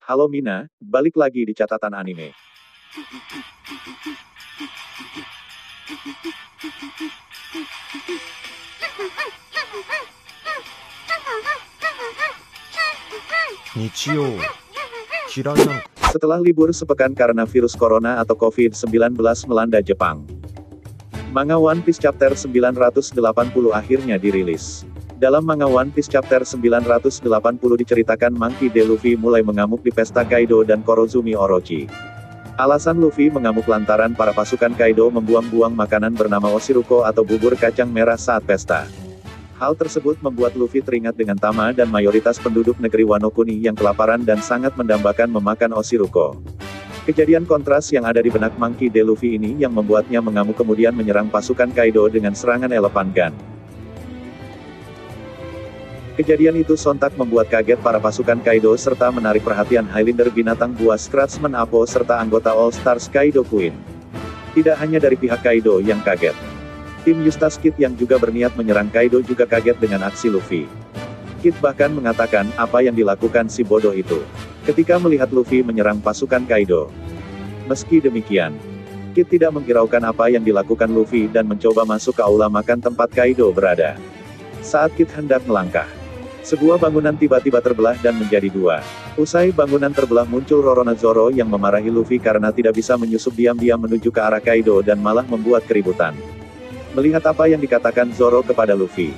Halo Mina, balik lagi di catatan anime. Setelah libur sepekan karena virus corona atau COVID-19 melanda Jepang, manga One Piece Chapter 980 akhirnya dirilis. Dalam manga One Piece Chapter 980 diceritakan Monkey D. Luffy mulai mengamuk di pesta Kaido dan Korozumi Orochi. Alasan Luffy mengamuk lantaran para pasukan Kaido membuang-buang makanan bernama Oshiruko atau bubur kacang merah saat pesta. Hal tersebut membuat Luffy teringat dengan Tama dan mayoritas penduduk negeri Wano Kuni yang kelaparan dan sangat mendambakan memakan Oshiruko. Kejadian kontras yang ada di benak Monkey D. Luffy ini yang membuatnya mengamuk kemudian menyerang pasukan Kaido dengan serangan Elephant Gun. Kejadian itu sontak membuat kaget para pasukan Kaido serta menarik perhatian Highlander binatang buas Scratchman Appo serta anggota All Stars Kaido Queen. Tidak hanya dari pihak Kaido yang kaget. Tim Eustace Kid yang juga berniat menyerang Kaido juga kaget dengan aksi Luffy. Kid bahkan mengatakan, apa yang dilakukan si bodoh itu? Ketika melihat Luffy menyerang pasukan Kaido. Meski demikian, Kid tidak menghiraukan apa yang dilakukan Luffy dan mencoba masuk ke aula makan tempat Kaido berada. Saat Kid hendak melangkah, sebuah bangunan tiba-tiba terbelah dan menjadi dua. Usai bangunan terbelah muncul Roronoa yang memarahi Luffy karena tidak bisa menyusup diam-diam menuju ke arah Kaido dan malah membuat keributan. Melihat apa yang dikatakan Zoro kepada Luffy,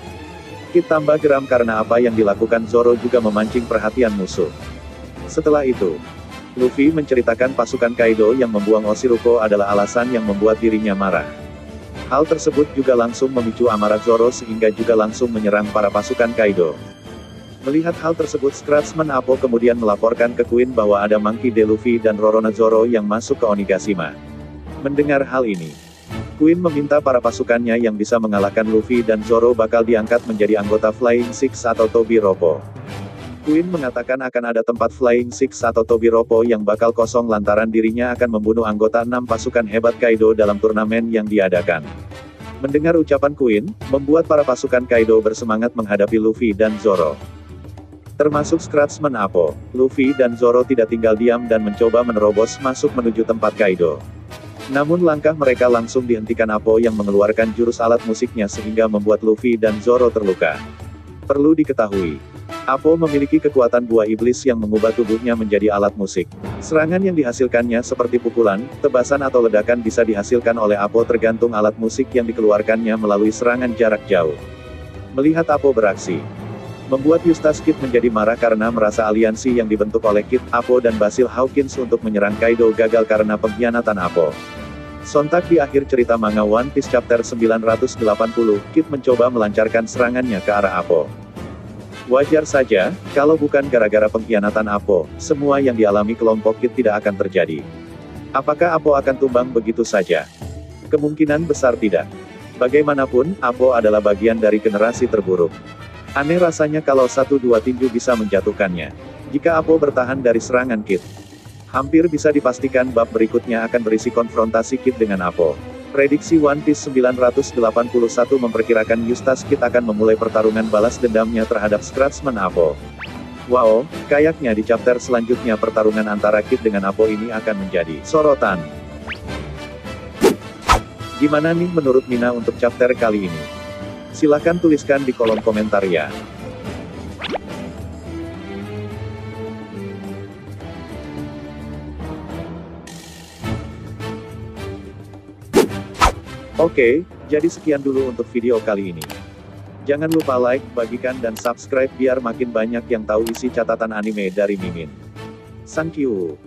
Kid tambah geram karena apa yang dilakukan Zoro juga memancing perhatian musuh. Setelah itu, Luffy menceritakan pasukan Kaido yang membuang Oshiruko adalah alasan yang membuat dirinya marah. Hal tersebut juga langsung memicu amarah Zoro sehingga juga langsung menyerang para pasukan Kaido. Melihat hal tersebut Scratchman Appo kemudian melaporkan ke Queen bahwa ada Monkey D. Luffy dan Roronoa yang masuk ke Onigashima. Mendengar hal ini, Queen meminta para pasukannya yang bisa mengalahkan Luffy dan Zoro bakal diangkat menjadi anggota Flying Six atau Tobi Roppo. Queen mengatakan akan ada tempat Flying Six atau Tobi Roppo yang bakal kosong lantaran dirinya akan membunuh anggota 6 pasukan hebat Kaido dalam turnamen yang diadakan. Mendengar ucapan Queen, membuat para pasukan Kaido bersemangat menghadapi Luffy dan Zoro. Termasuk Scratchman Appo, Luffy dan Zoro tidak tinggal diam dan mencoba menerobos masuk menuju tempat Kaido. Namun langkah mereka langsung dihentikan Appo yang mengeluarkan jurus alat musiknya sehingga membuat Luffy dan Zoro terluka. Perlu diketahui, Appo memiliki kekuatan buah iblis yang mengubah tubuhnya menjadi alat musik. Serangan yang dihasilkannya seperti pukulan, tebasan atau ledakan bisa dihasilkan oleh Appo tergantung alat musik yang dikeluarkannya melalui serangan jarak jauh. Melihat Appo beraksi, membuat Eustace Kid menjadi marah karena merasa aliansi yang dibentuk oleh Kid, Appo dan Basil Hawkins untuk menyerang Kaido gagal karena pengkhianatan Appo. Sontak di akhir cerita manga One Piece Chapter 980, Kid mencoba melancarkan serangannya ke arah Appo. Wajar saja, kalau bukan gara-gara pengkhianatan Appo, semua yang dialami kelompok Kid tidak akan terjadi. Apakah Appo akan tumbang begitu saja? Kemungkinan besar tidak. Bagaimanapun, Appo adalah bagian dari generasi terburuk. Aneh rasanya kalau 1-2 tinju bisa menjatuhkannya. Jika Appo bertahan dari serangan Kid, hampir bisa dipastikan bab berikutnya akan berisi konfrontasi Kid dengan Appo. Prediksi One Piece 981 memperkirakan Eustace Kid akan memulai pertarungan balas dendamnya terhadap Scratchman Appo. Wow, kayaknya di chapter selanjutnya pertarungan antara Kid dengan Appo ini akan menjadi sorotan. Gimana nih menurut Mina untuk chapter kali ini? Silahkan tuliskan di kolom komentar ya. Oke, jadi sekian dulu untuk video kali ini. Jangan lupa like, bagikan dan subscribe biar makin banyak yang tahu isi catatan anime dari Mimin. Thank you.